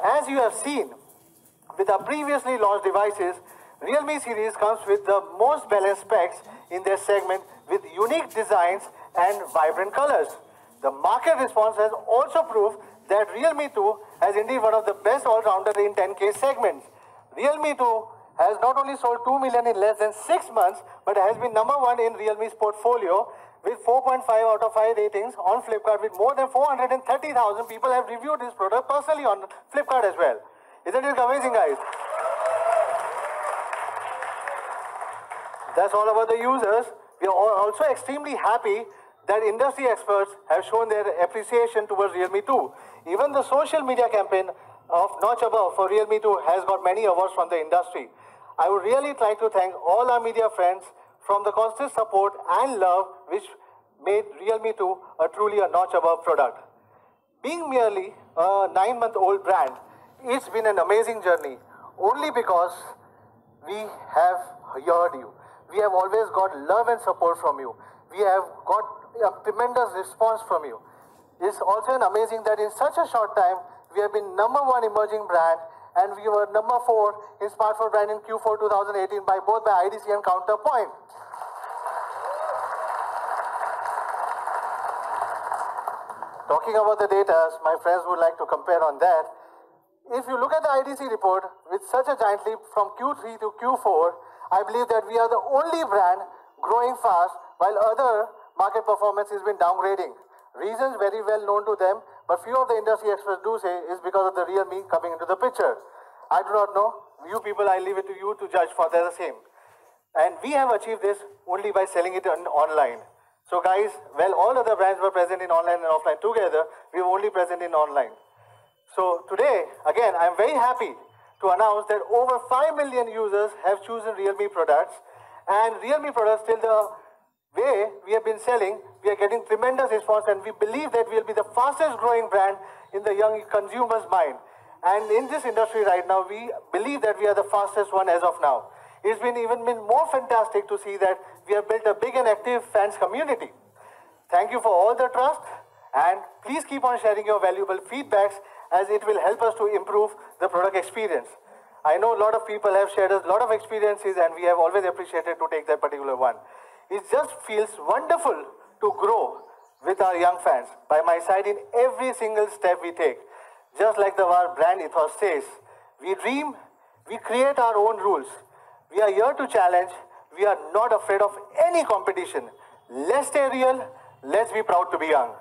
As you have seen with our previously launched devices, Realme series comes with the most balanced specs in their segment with unique designs and vibrant colors. The market response has also proved that Realme 2 has indeed one of the best all-rounder in 10K segments. Realme 2 has not only sold 2 million in less than 6 months, but has been number one in Realme's portfolio with 4.5 out of 5 ratings on Flipkart. With more than 430,000 people have reviewed this product personally on Flipkart as well. Isn't it amazing, guys? That's all about the users. We are also extremely happy that industry experts have shown their appreciation towards Realme 2. Even the social media campaign of Notch Above for Realme 2 has got many awards from the industry. I would really like to thank all our media friends from the constant support and love which made Realme 2 truly a notch above product. Being merely a 9-month-old brand, it's been an amazing journey only because we have heard you. We have always got love and support from you. We have got a tremendous response from you. It's also amazing that in such a short time, we have been number one emerging brand and we were number 4 in smartphone brand in Q4 2018 by both by IDC and Counterpoint. Talking about the data, my friends would like to compare on that. If you look at the IDC report, with such a giant leap from Q3 to Q4, I believe that we are the only brand growing fast while other market performance has been downgrading. Reasons very well known to them, but few of the industry experts do say is because of the Realme coming into the picture. I do not know. You people, I leave it to you to judge for the same. And we have achieved this only by selling it online. So guys, well, all other brands were present in online and offline together. We were only present in online. So today, again, I'm very happy to announce that over 5 million users have chosen Realme products. And Realme products, till the way we have been selling, we are getting tremendous response, and we believe that we will be the fastest growing brand in the young consumer's mind. And in this industry right now, we believe that we are the fastest one as of now. It's been even more fantastic to see that we have built a big and active fans community. Thank you for all the trust, and please keep on sharing your valuable feedbacks as it will help us to improve the product experience. I know a lot of people have shared a lot of experiences and we have always appreciated to take that particular one. It just feels wonderful to grow with our young fans by my side in every single step we take. Just like our brand ethos says, we dream, we create our own rules. We are here to challenge. We are not afraid of any competition. Let's stay real. Let's be proud to be young.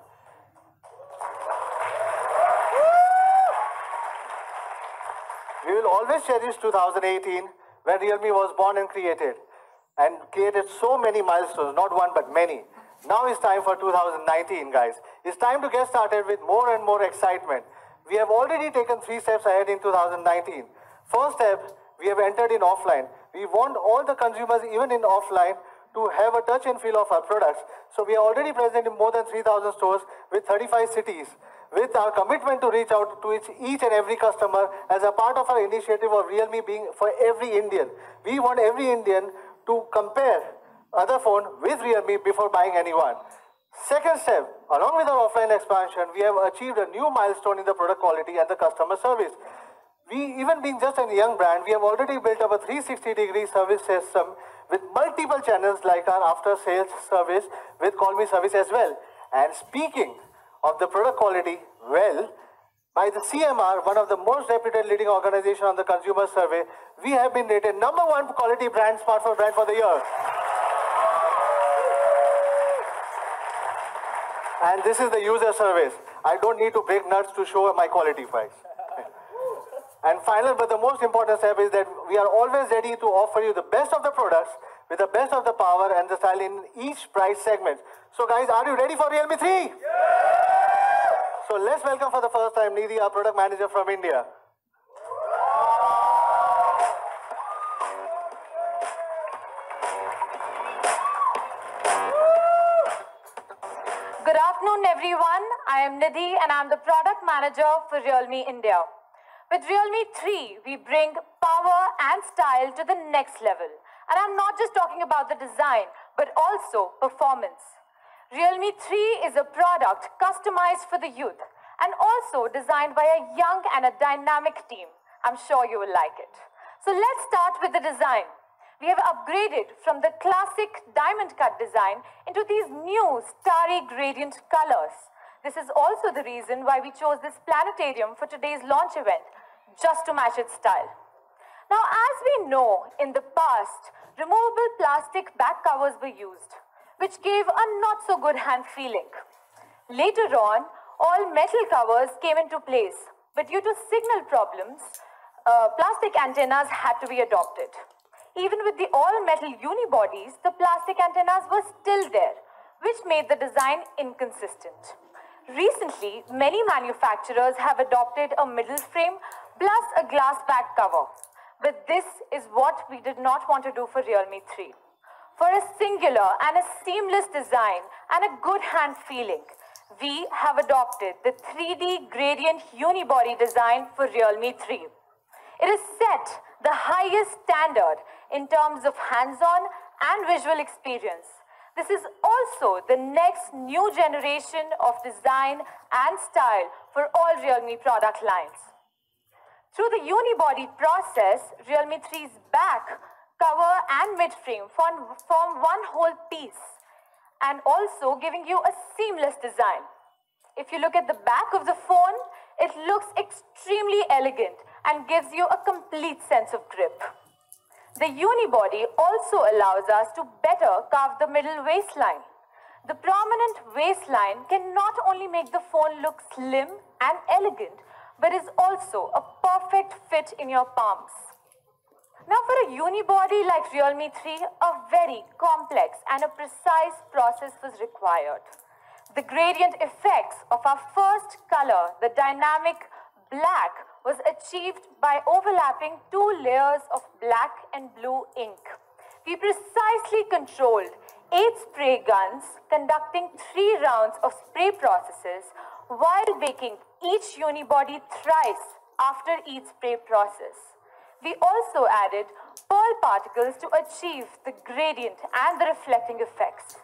We will always cherish 2018 when Realme was born and created so many milestones, not one but many. Now it's time for 2019, guys. It's time to get started with more and more excitement. We have already taken 3 steps ahead in 2019. First step, we have entered in offline. We want all the consumers, even in offline, to have a touch and feel of our products. So we are already present in more than 3,000 stores with 35 cities. With our commitment to reach out to each and every customer as a part of our initiative of Realme being for every Indian. We want every Indian to compare other phone with Realme before buying any one. Second step, along with our offline expansion, we have achieved a new milestone in the product quality and the customer service. We, even being just a young brand, we have already built up a 360-degree service system with multiple channels like our after-sales service with Call Me service as well. And speaking of the product quality, well, by the CMR, one of the most reputed leading organizations on the consumer survey, we have been rated #1 quality brand, smartphone brand for the year. And this is the user service. I don't need to break nuts to show my quality price. And final, but the most important step is that we are always ready to offer you the best of the products with the best of the power and the style in each price segment. So guys, are you ready for Realme 3? Yeah! So let's welcome for the first time Nidhi, our product manager from India. Good afternoon, everyone. I am Nidhi and I'm the product manager for Realme India. With Realme 3, we bring power and style to the next level. And I'm not just talking about the design, but also performance. Realme 3 is a product customized for the youth. and also designed by a young and a dynamic team. I'm sure you will like it. So let's start with the design. We have upgraded from the classic diamond cut design into these new starry gradient colors. This is also the reason why we chose this planetarium for today's launch event, just to match its style. Now, as we know, in the past, removable plastic back covers were used, which gave a not so good hand feeling. Later on, all metal covers came into place, but due to signal problems, plastic antennas had to be adopted. Even with the all-metal unibodies, the plastic antennas were still there, which made the design inconsistent. Recently, many manufacturers have adopted a middle frame plus a glass back cover. But this is what we did not want to do for Realme 3. For a singular and a seamless design and a good hand feeling, we have adopted the 3D gradient unibody design for Realme 3. It is set the highest standard in terms of hands-on and visual experience. This is also the next new generation of design and style for all Realme product lines. Through the unibody process, Realme 3's back, cover and mid-frame form one whole piece, and also giving you a seamless design. If you look at the back of the phone, it looks extremely elegant and gives you a complete sense of grip. The unibody also allows us to better carve the middle waistline. The prominent waistline can not only make the phone look slim and elegant, but is also a perfect fit in your palms. Now for a unibody like Realme 3, a very complex and a precise process was required. The gradient effects of our first color, the dynamic black, was achieved by overlapping 2 layers of black and blue ink. We precisely controlled 8 spray guns conducting 3 rounds of spray processes while baking each unibody thrice after each spray process. We also added pearl particles to achieve the gradient and the reflecting effects.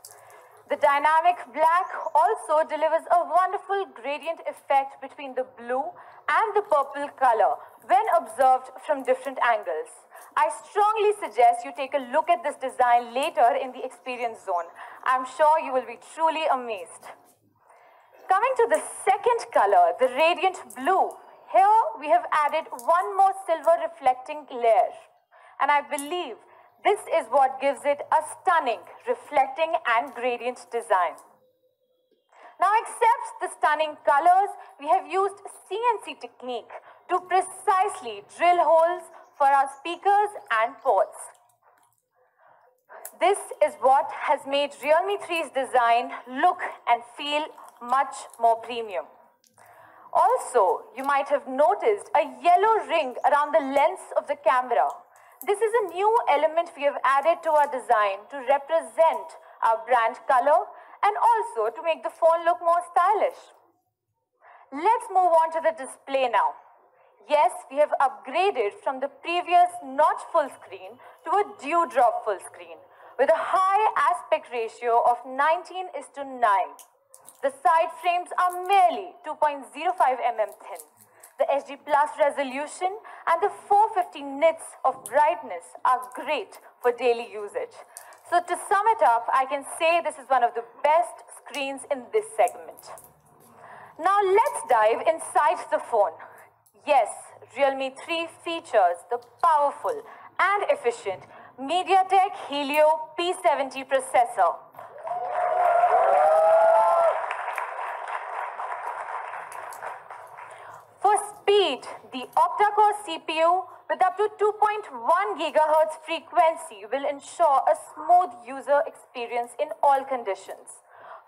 The dynamic black also delivers a wonderful gradient effect between the blue and the purple color when observed from different angles. I strongly suggest you take a look at this design later in the experience zone. I'm sure you will be truly amazed. Coming to the second color, the radiant blue. Here we have added one more silver reflecting layer, and I believe this is what gives it a stunning reflecting and gradient design. Now, except the stunning colors, we have used CNC technique to precisely drill holes for our speakers and ports. This is what has made Realme 3's design look and feel much more premium. Also, you might have noticed a yellow ring around the lens of the camera. This is a new element we have added to our design to represent our brand color and also to make the phone look more stylish. Let's move on to the display now. Yes, we have upgraded from the previous not full screen to a dewdrop full screen with a high aspect ratio of 19:9. The side frames are merely 2.05 mm thin. The HD Plus resolution and the 450 nits of brightness are great for daily usage. So to sum it up, I can say this is one of the best screens in this segment. Now let's dive inside the phone. Yes, Realme 3 features the powerful and efficient MediaTek Helio P70 processor. For speed, the octa-core CPU with up to 2.1 GHz frequency will ensure a smooth user experience in all conditions.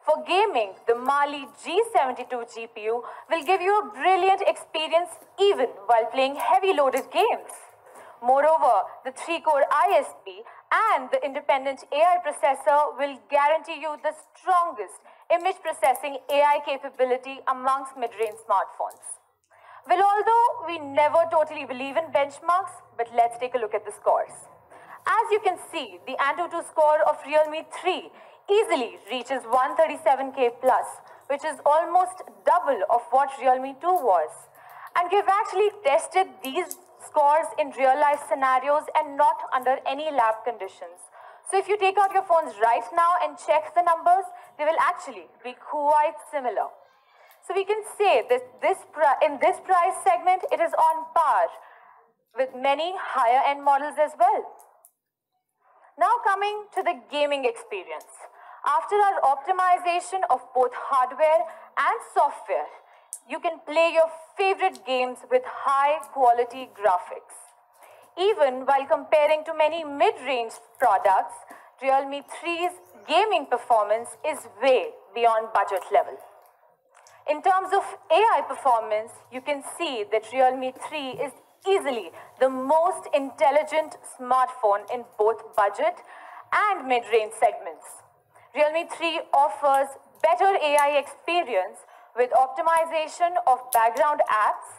For gaming, the Mali G72 GPU will give you a brilliant experience even while playing heavy loaded games. Moreover, the 3-core ISP and the independent AI processor will guarantee you the strongest image processing AI capability amongst mid-range smartphones. Well, although we never totally believe in benchmarks, but let's take a look at the scores. As you can see, the Antutu score of Realme 3 easily reaches 137K plus, which is almost double of what Realme 2 was. And we've actually tested these scores in real-life scenarios and not under any lab conditions. So if you take out your phones right now and check the numbers, they will actually be quite similar. So we can say that in this price segment, it is on par with many higher-end models as well. Now coming to the gaming experience. After our optimization of both hardware and software, you can play your favorite games with high-quality graphics. Even while comparing to many mid-range products, Realme 3's gaming performance is way beyond budget level. In terms of AI performance, you can see that Realme 3 is easily the most intelligent smartphone in both budget and mid-range segments. Realme 3 offers better AI experience with optimization of background apps,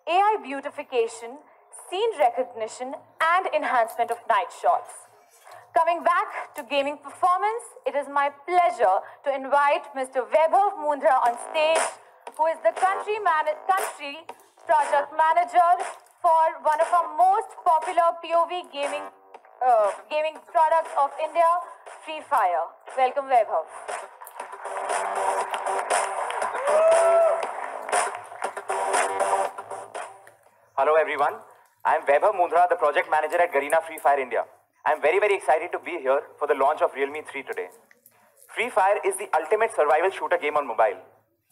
AI beautification, scene recognition, and enhancement of night shots. Coming back to gaming performance, it is my pleasure to invite Mr. Vaibhav Mundhra on stage, who is the country project manager for one of our most popular POV gaming products of India, Free Fire. Welcome, Vaibhav. Hello everyone, I am Vaibhav Mundhra, the project manager at Garena Free Fire India. I am very excited to be here for the launch of Realme 3 today. Free Fire is the ultimate survival shooter game on mobile.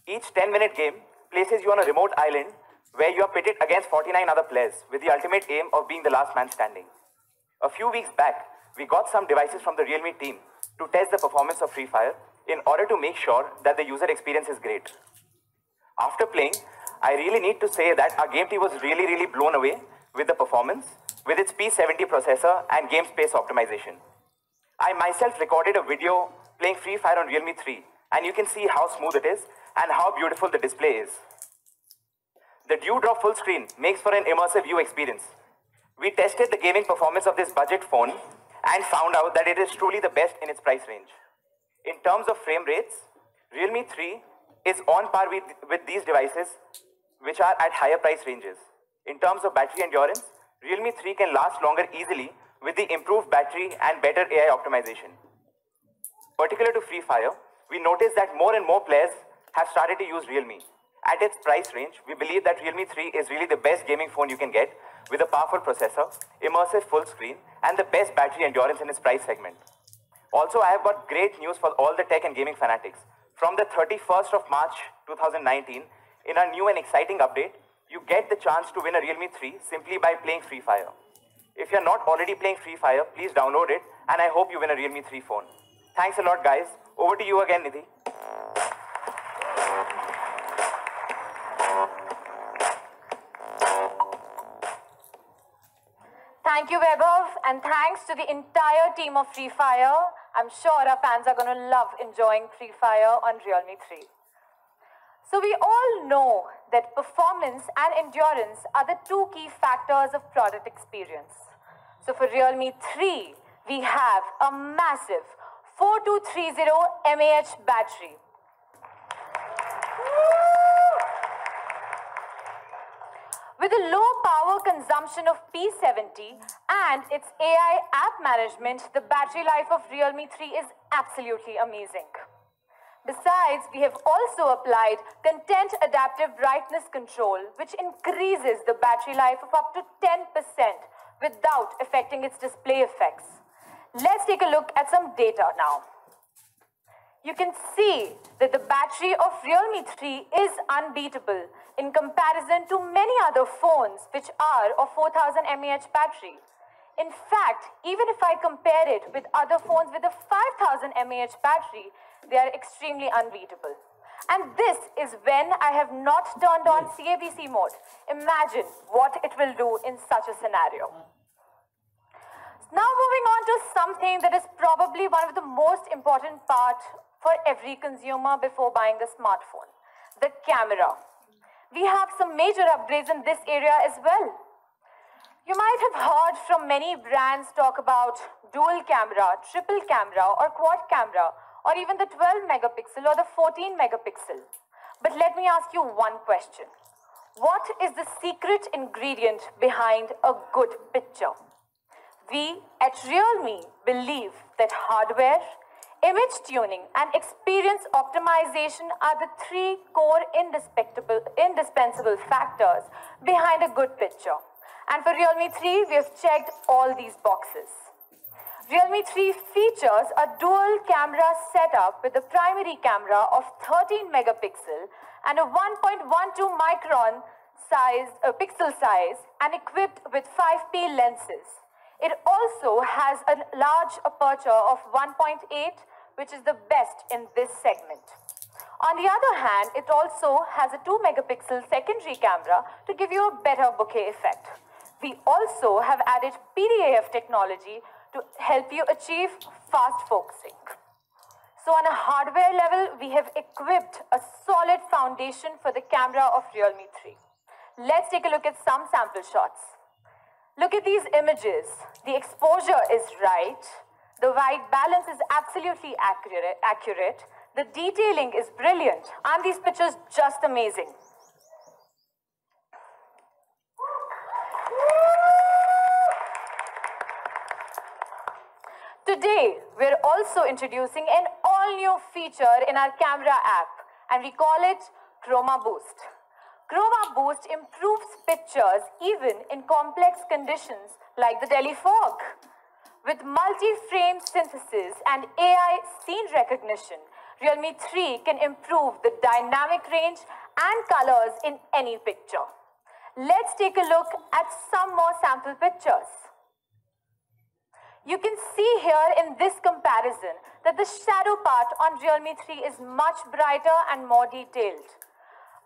Each 10-minute game places you on a remote island where you are pitted against 49 other players with the ultimate aim of being the last man standing. A few weeks back, we got some devices from the Realme team to test the performance of Free Fire in order to make sure that the user experience is great. After playing, I really need to say that our game team was really blown away with the performance, with its P70 processor and game space optimization. I myself recorded a video playing Free Fire on Realme 3, and you can see how smooth it is and how beautiful the display is. The Dewdrop full screen makes for an immersive view experience. We tested the gaming performance of this budget phone and found out that it is truly the best in its price range. In terms of frame rates, Realme 3 is on par with these devices which are at higher price ranges. In terms of battery endurance, Realme 3 can last longer easily with the improved battery and better AI optimization. Particular to Free Fire, we noticed that more and more players have started to use Realme. At its price range, we believe that Realme 3 is really the best gaming phone you can get with a powerful processor, immersive full screen, and the best battery endurance in its price segment. Also, I have got great news for all the tech and gaming fanatics. From the 31st of March 2019, in our new and exciting update, you get the chance to win a Realme 3 simply by playing Free Fire. If you're not already playing Free Fire, please download it, and I hope you win a Realme 3 phone. Thanks a lot, guys. Over to you again, Nidhi. Thank you, Vaibhav, and thanks to the entire team of Free Fire. I'm sure our fans are going to love enjoying Free Fire on Realme 3. So we all know that performance and endurance are the two key factors of product experience. So for Realme 3, we have a massive 4230 mAh battery. With a low power consumption of P70 and its AI app management, the battery life of Realme 3 is absolutely amazing. Besides, we have also applied content adaptive brightness control, which increases the battery life of up to 10% without affecting its display effects. Let's take a look at some data now. You can see that the battery of Realme 3 is unbeatable in comparison to many other phones which are of 4000 mAh battery. In fact, even if I compare it with other phones with a 5000 mAh battery, they are extremely unbeatable. And this is when I have not turned on CABC mode. Imagine what it will do in such a scenario. Now moving on to something that is probably one of the most important parts for every consumer before buying a smartphone, the camera. We have some major upgrades in this area as well. You might have heard from many brands talk about dual camera, triple camera, or quad camera, or even the 12 megapixel or the 14 megapixel. But let me ask you one question. What is the secret ingredient behind a good picture? We at Realme believe that hardware, image tuning, and experience optimization are the three core indispensable factors behind a good picture. And for Realme 3, we have checked all these boxes. Realme 3 features a dual camera setup with a primary camera of 13 megapixel and a 1.12 micron pixel size and equipped with 5P lenses. It also has a large aperture of 1.8, which is the best in this segment. On the other hand, it also has a 2 megapixel secondary camera to give you a better bokeh effect. We also have added PDAF technology to help you achieve fast focusing. So on a hardware level, we have equipped a solid foundation for the camera of Realme 3. Let's take a look at some sample shots. Look at these images. The exposure is right. The white balance is absolutely accurate. The detailing is brilliant. And these pictures just amazing. Today, we're also introducing an all-new feature in our camera app, and we call it Chroma Boost. Chroma Boost improves pictures even in complex conditions like the Delhi fog. With multi-frame synthesis and AI scene recognition, Realme 3 can improve the dynamic range and colors in any picture. Let's take a look at some more sample pictures. You can see here in this comparison that the shadow part on Realme 3 is much brighter and more detailed.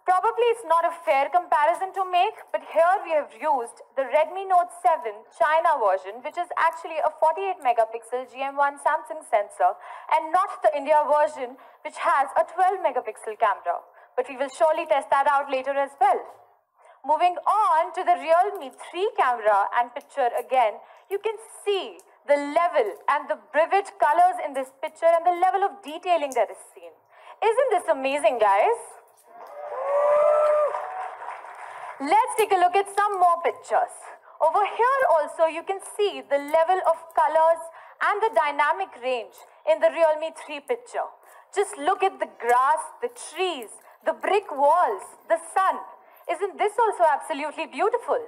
Probably it's not a fair comparison to make, but here we have used the Redmi Note 7 China version, which is actually a 48 megapixel GM1 Samsung sensor, and not the India version, which has a 12 megapixel camera. But we will surely test that out later as well. Moving on to the Realme 3 camera and picture again, you can see the level and the vivid colors in this picture and the level of detailing that is seen. Isn't this amazing, guys? Let's take a look at some more pictures. Over here also you can see the level of colors and the dynamic range in the Realme 3 picture. Just look at the grass, the trees, the brick walls, the sun. Isn't this also absolutely beautiful?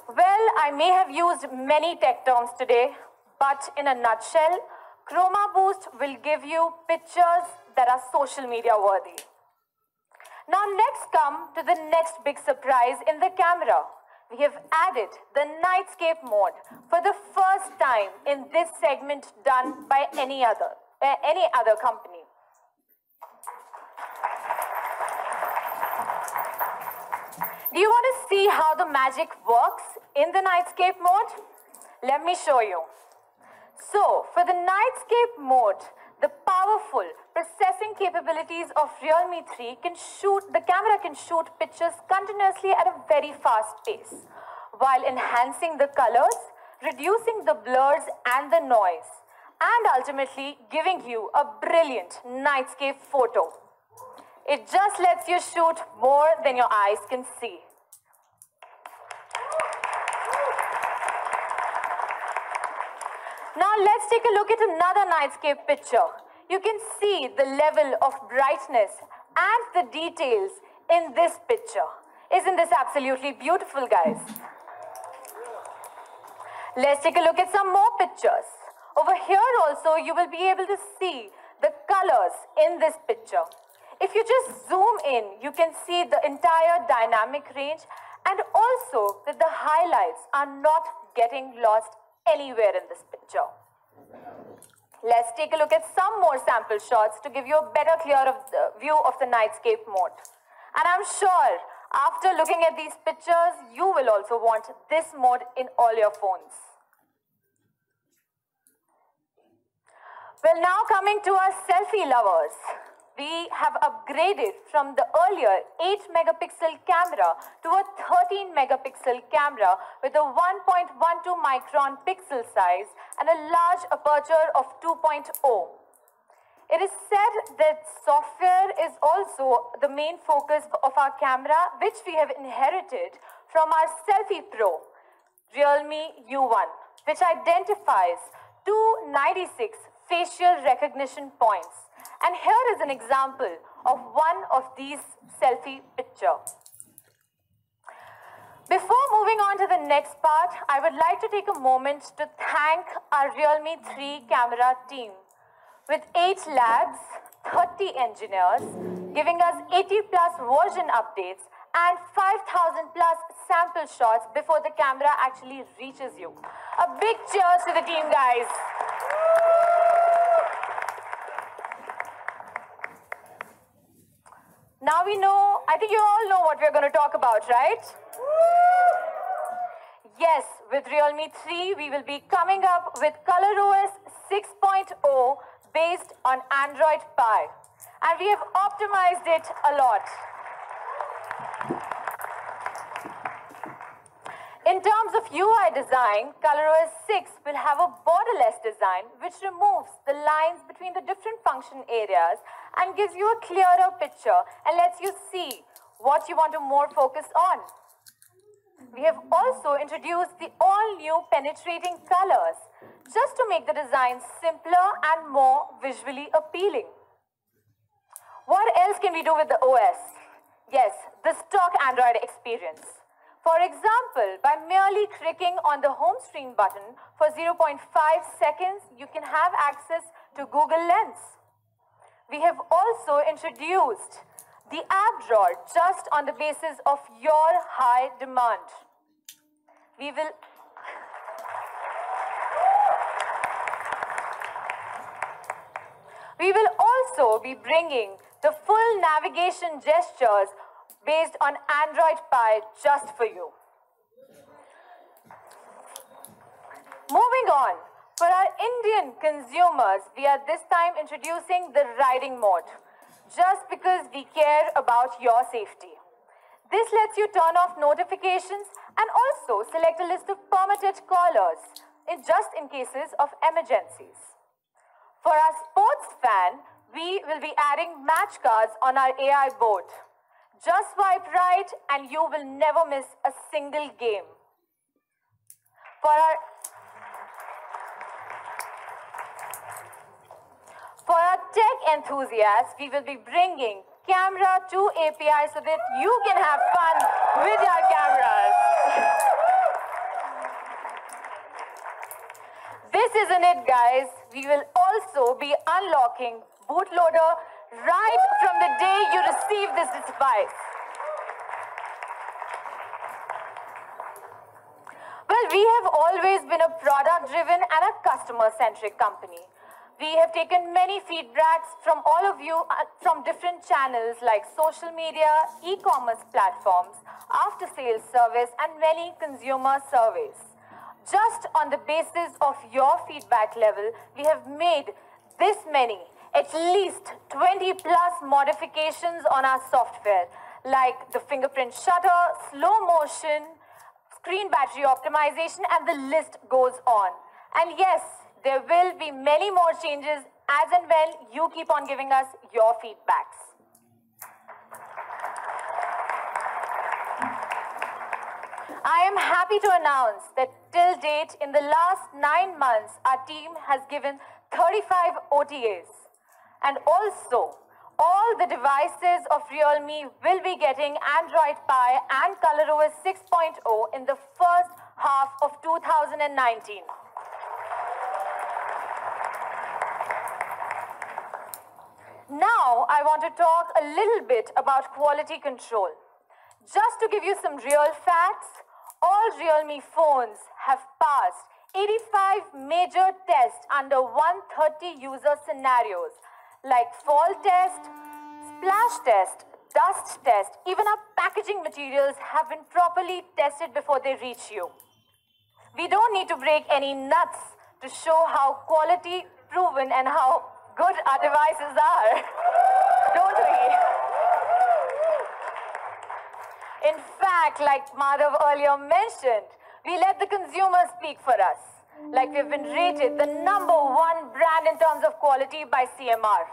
Well, I may have used many tech terms today, but in a nutshell, Chroma Boost will give you pictures that are social media worthy. Now let's come to the next big surprise in the camera. We have added the Nightscape mode for the first time in this segment done by any other company. Do you want to see how the magic works in the Nightscape mode? Let me show you. So, for the Nightscape mode, the powerful processing capabilities of Realme 3 the camera can shoot pictures continuously at a very fast pace, while enhancing the colors, reducing the blurs and the noise, and ultimately giving you a brilliant Nightscape photo. It just lets you shoot more than your eyes can see. Now let's take a look at another Nightscape picture. You can see the level of brightness and the details in this picture. Isn't this absolutely beautiful, guys? Let's take a look at some more pictures. Over here also, you will be able to see the colors in this picture. If you just zoom in, you can see the entire dynamic range, and also that the highlights are not getting lost anywhere in this picture. Let's take a look at some more sample shots to give you a better view of the Nightscape mode. And I'm sure after looking at these pictures, you will also want this mode in all your phones. Well, now coming to our selfie lovers. we have upgraded from the earlier 8 megapixel camera to a 13 megapixel camera with a 1.12 micron pixel size and a large aperture of 2.0. It is said that software is also the main focus of our camera, which we have inherited from our Selfie Pro, Realme U1, which identifies 296 facial recognition points. And here is an example of one of these selfie pictures. Before moving on to the next part, I would like to take a moment to thank our Realme 3 camera team. With 8 labs, 30 engineers, giving us 80 plus version updates and 5,000 plus sample shots before the camera actually reaches you. A big cheers to the team, guys. Now we know, I think you all know what we're going to talk about, right? Yes, with Realme 3, we will be coming up with ColorOS 6.0 based on Android Pie. And we have optimized it a lot. In terms of UI design, ColorOS 6 will have a borderless design which removes the lines between the different function areas and gives you a clearer picture and lets you see what you want to more focus on. We have also introduced the all-new penetrating colors just to make the design simpler and more visually appealing. What else can we do with the OS? Yes, the stock Android experience. For example, by merely clicking on the home screen button for 0.5 seconds, you can have access to Google Lens. We have also introduced the app drawer just on the basis of your high demand. We will also be bringing the full navigation gestures based on Android Pie just for you. Moving on, for our Indian consumers, we are this time introducing the riding mode, just because we care about your safety. This lets you turn off notifications and also select a list of permitted callers, just in cases of emergencies. For our sports fan, we will be adding match cards on our AI board. Just swipe right and you will never miss a single game. For our tech enthusiasts, we will be bringing Camera 2 API so that you can have fun with your cameras. This isn't it, guys. We will also be unlocking bootloader right from the day you receive this device. Well, we have always been a product-driven and a customer-centric company. We have taken many feedbacks from all of you from different channels like social media, e-commerce platforms, after-sales service, and many consumer surveys. Just on the basis of your feedback level, we have made this many, at least 20 plus modifications on our software, like the fingerprint shutter, slow motion, screen battery optimization, and the list goes on. And yes, there will be many more changes as and when you keep on giving us your feedbacks. I am happy to announce that till date, in the last 9 months, our team has given 35 OTAs. And also, all the devices of Realme will be getting Android Pie and ColorOS 6.0 in the first half of 2019. Now, I want to talk a little bit about quality control. Just to give you some real facts, all Realme phones have passed 85 major tests under 130 user scenarios, like fall test, splash test, dust test. Even our packaging materials have been properly tested before they reach you. We don't need to break any nuts to show how quality proven and how good our devices are. In fact, like Madhav earlier mentioned, we let the consumer speak for us. Like we've been rated the #1 brand in terms of quality by CMR.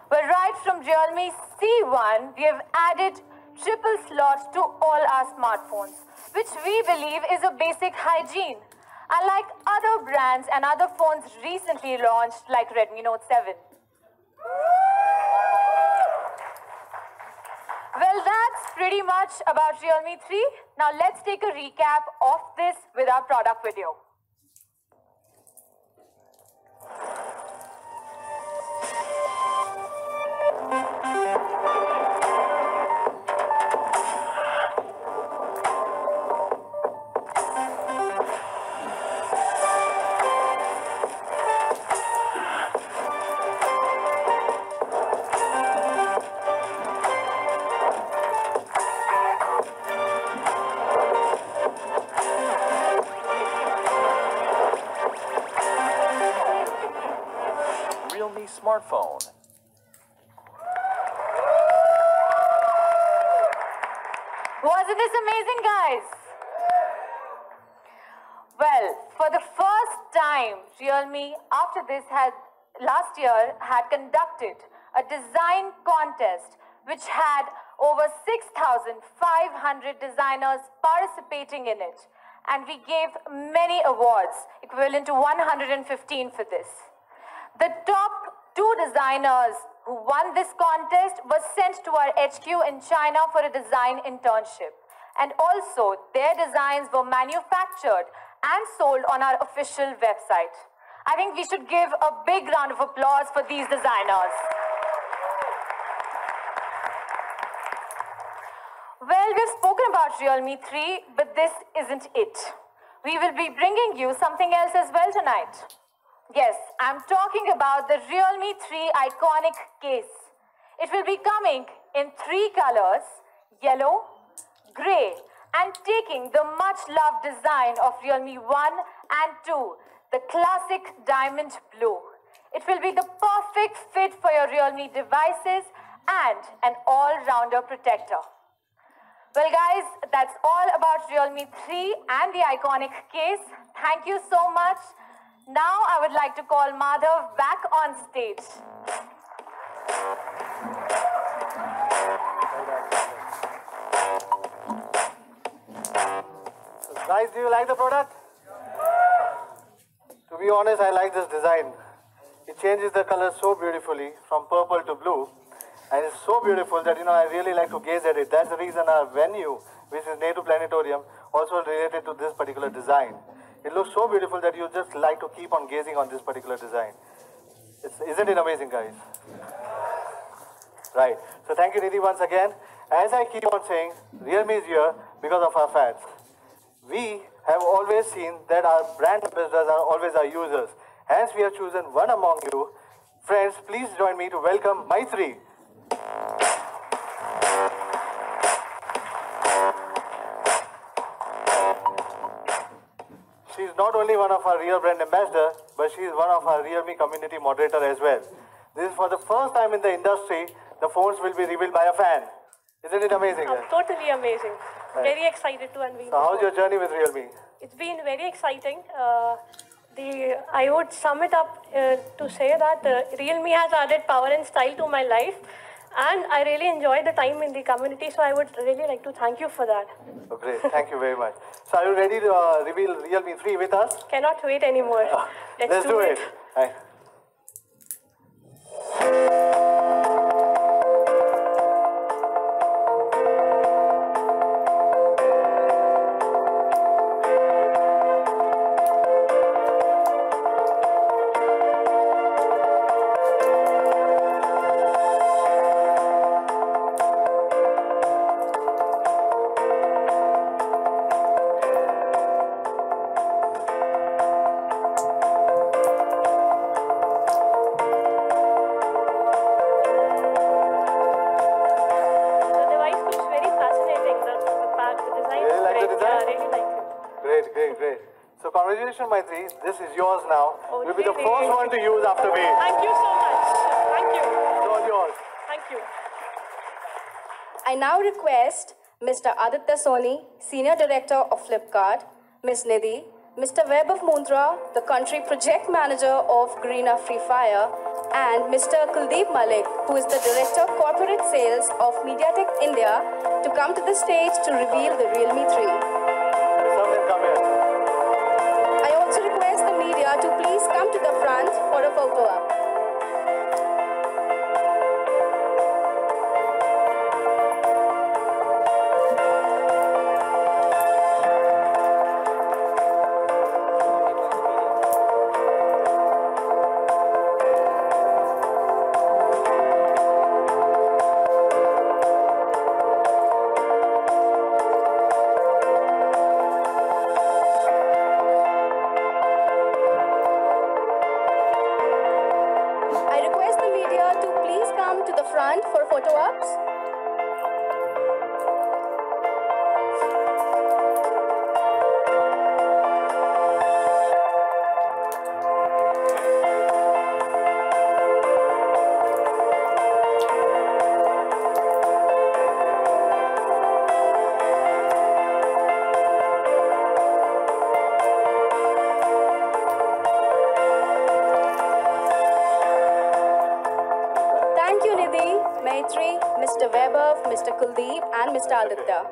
But right from Realme C1, we have added triple slots to all our smartphones, which we believe is a basic hygiene. Unlike other brands and other phones recently launched like Redmi Note 7. Well, that's pretty much about Realme 3. Now let's take a recap of this with our product video. Realme smartphone. Wasn't this amazing, guys? Well, for the first time, Realme, after this, last year had conducted a design contest which had over 6,500 designers participating in it. And we gave many awards, equivalent to 115 for this. The top 2 designers who won this contest were sent to our HQ in China for a design internship. And also, their designs were manufactured and sold on our official website. I think we should give a big round of applause for these designers. Well, we've spoken about Realme 3, but this isn't it. We will be bringing you something else as well tonight. Yes, I'm talking about the Realme 3 iconic case. It will be coming in 3 colors, yellow, grey, and taking the much-loved design of Realme 1 and 2, the classic diamond blue. It will be the perfect fit for your Realme devices and an all-rounder protector. Well, guys, that's all about Realme 3 and the iconic case. Thank you so much. Now I would like to call Madhav back on stage. Guys, do you like the product? To be honest, I like this design. It changes the color so beautifully from purple to blue. And it's so beautiful that, I really like to gaze at it. That's the reason our venue, which is Nehru Planetarium, also related to this particular design. It looks so beautiful that you just like to keep on gazing on this particular design. Isn't it amazing, guys? Right. So thank you, Nidhi, once again. As I keep on saying, Realme is here because of our fans. We have always seen that our brand ambassadors are always our users. Hence, we have chosen one among you. Friends, please join me to welcome Maitri. She is not only one of our real brand ambassadors, but she is one of our Realme community moderator as well. This is for the first time in the industry, the phones will be revealed by a fan. Isn't it amazing? Totally amazing. Right. Very excited to unveil. So how's your journey with Realme? It's been very exciting. I would sum it up to say that Realme has added power and style to my life. And I really enjoy the time in the community, so I would really like to thank you for that. Oh, great. Thank you very much. So are you ready to reveal Realme 3 with us? Cannot wait anymore. Let's do it. Right. So congratulations, Maitri. This is yours now. Oh, You'll be the really? first one to use after me. Thank you so much. Thank you. It's all yours. Thank you. I now request Mr. Aditya Soni, Senior Director of Flipkart, Ms. Nidhi, Mr. Webb of Mundra, the Country Project Manager of Garena Free Fire, and Mr. Kuldeep Malik, who is the Director of Corporate Sales of MediaTek India, to come to the stage to reveal the Realme 3. Some them come here. I also request the media to please come to the front for a photo op. I request the media to please come to the front for photo ops. Thank you, Nidhi, Maitri, Mr. Weber, Mr. Kuldeep, and Mr. Aditya.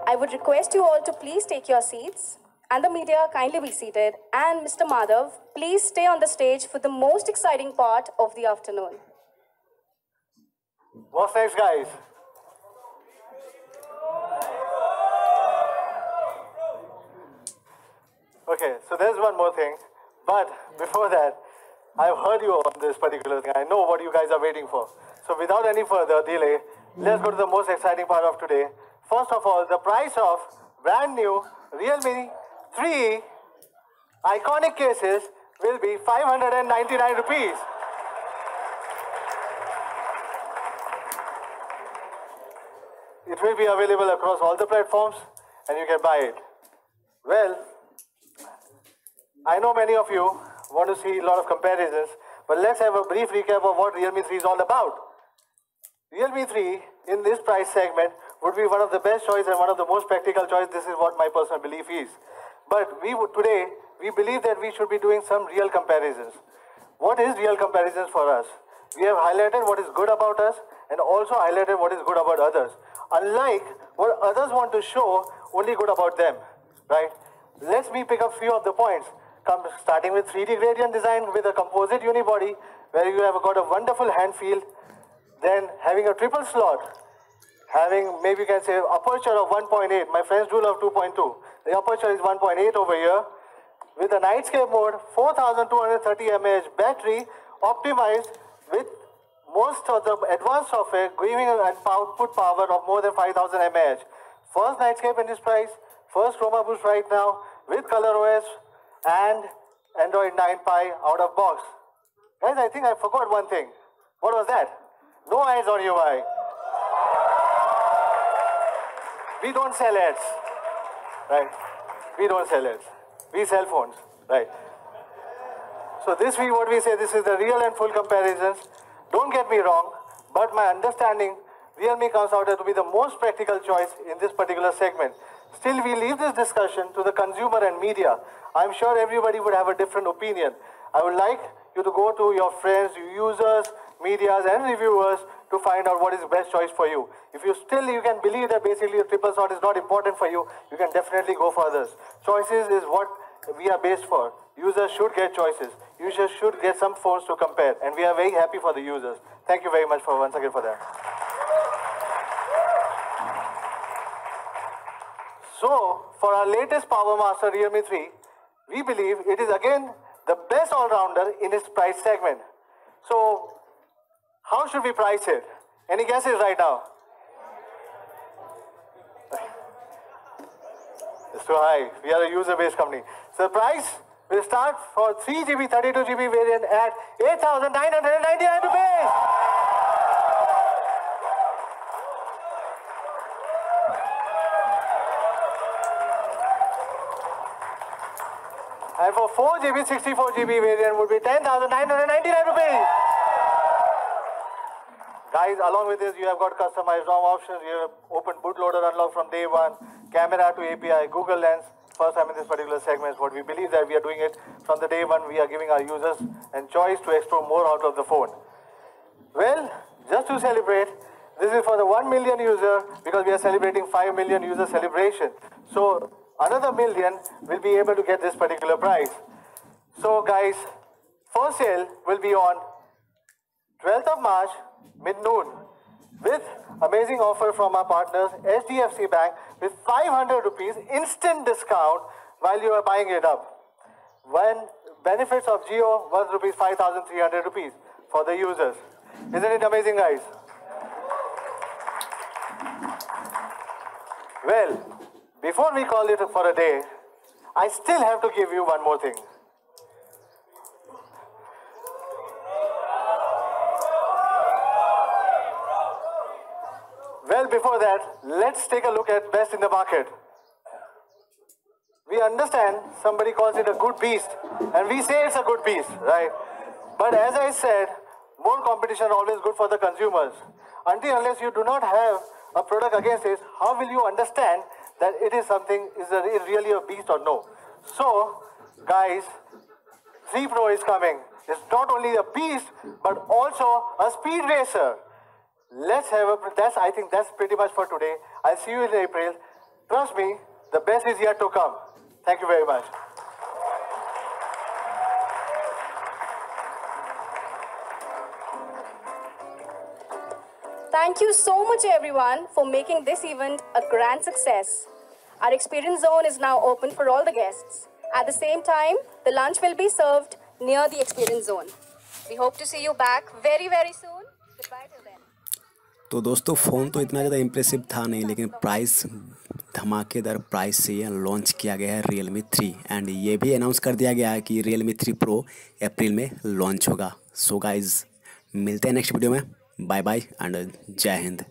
I would request you all to please take your seats, and the media kindly be seated. And Mr. Madhav, please stay on the stage for the most exciting part of the afternoon. What's next, guys? Okay, so there's one more thing. But before that, I've heard you on this particular thing. I know what you guys are waiting for. So without any further delay, let's go to the most exciting part of today. First of all, the price of brand new Realme 3 iconic cases will be 599 rupees. It will be available across all the platforms and you can buy it. Well, I know many of you want to see a lot of comparisons, but let's have a brief recap of what Realme 3 is all about. Realme 3 in this price segment would be one of the best choice and one of the most practical choice. This is what my personal belief is. But today, we believe that we should be doing some real comparisons. What is real comparisons for us? We have highlighted what is good about us and also highlighted what is good about others. Unlike what others want to show only good about them, right? Let me pick up few of the points. Starting with 3D gradient design with a composite unibody where you have got a wonderful hand feel. Then having a triple slot, having maybe you can say aperture of 1.8. My friends do love 2.2. The aperture is 1.8 over here. With a Nightscape mode, 4230 mAh battery optimized with most of the advanced software giving an output power of more than 5000 mAh. First Nightscape in this price, first Chroma Boost right now with ColorOS and Android 9 Pie out of box. Guys, I think I forgot one thing. What was that? No ads on UI. We don't sell ads, right? We don't sell ads. We sell phones, right? So this is what we say, this is the real and full comparisons. Don't get me wrong, but my understanding, Realme comes out to be the most practical choice in this particular segment. Still, we leave this discussion to the consumer and media. I'm sure everybody would have a different opinion. I would like you to go to your friends, users, medias, and reviewers to find out what is the best choice for you. If you can believe that basically a triple slot is not important for you, you can definitely go for others. Choices is what we are based for. Users should get choices. Users should get some phones to compare, and we are very happy for the users. Thank you very much for once again for that. So, for our latest Power Master Realme 3, we believe it is again the best all-rounder in its price segment. So, how should we price it? Any guesses right now? It's too high. We are a user-based company. So the price will start for 3GB, 32GB variant at 8,999 rupees. And for 4GB, 64GB variant would be 10,999 rupees. Guys, along with this, you have got customized ROM options. You have open bootloader unlock from day one, camera to API, Google Lens. First time in this particular segment, what we believe that we are doing it from the day one. We are giving our users a choice to explore more out of the phone. Well, just to celebrate, this is for the 1 million user because we are celebrating 5 million user celebration. So another million will be able to get this particular prize. So guys, first sale will be on 12th of March, mid-noon, with amazing offer from our partners, HDFC Bank, with 500 rupees instant discount while you are buying it up. When benefits of Jio was rupees 5,300 rupees for the users. Isn't it amazing, guys? Well, before we call it for a day, I still have to give you one more thing. Well, before that, let's take a look at best in the market. We understand somebody calls it a good beast, and we say it's a good beast, right? But as I said, more competition always good for the consumers. Unless you do not have a product against it, how will you understand that it is something, is it really a beast or no? So, guys, 3 Pro is coming. It's not only a beast, but also a speed racer. Let's have a, I think that's pretty much for today. I'll see you in April. Trust me, the best is yet to come. Thank you very much. Thank you so much, everyone, for making this event a grand success. Our experience zone is now open for all the guests. At the same time, the lunch will be served near the experience zone. We hope to see you back very, very soon. Goodbye till then. तो दोस्तों phone तो इतना ज़्यादा impressive था नहीं, लेकिन price धमाकेदार price से ये लॉन्च किया गया है Realme 3 एंड ये भी अनाउंस कर दिया गया है कि Realme 3 Pro अप्रैल में लॉन्च होगा. सो गाइज़ मिलते हैं नेक्स्ट वीडियो में. बाय बाय एंड जय हिंद.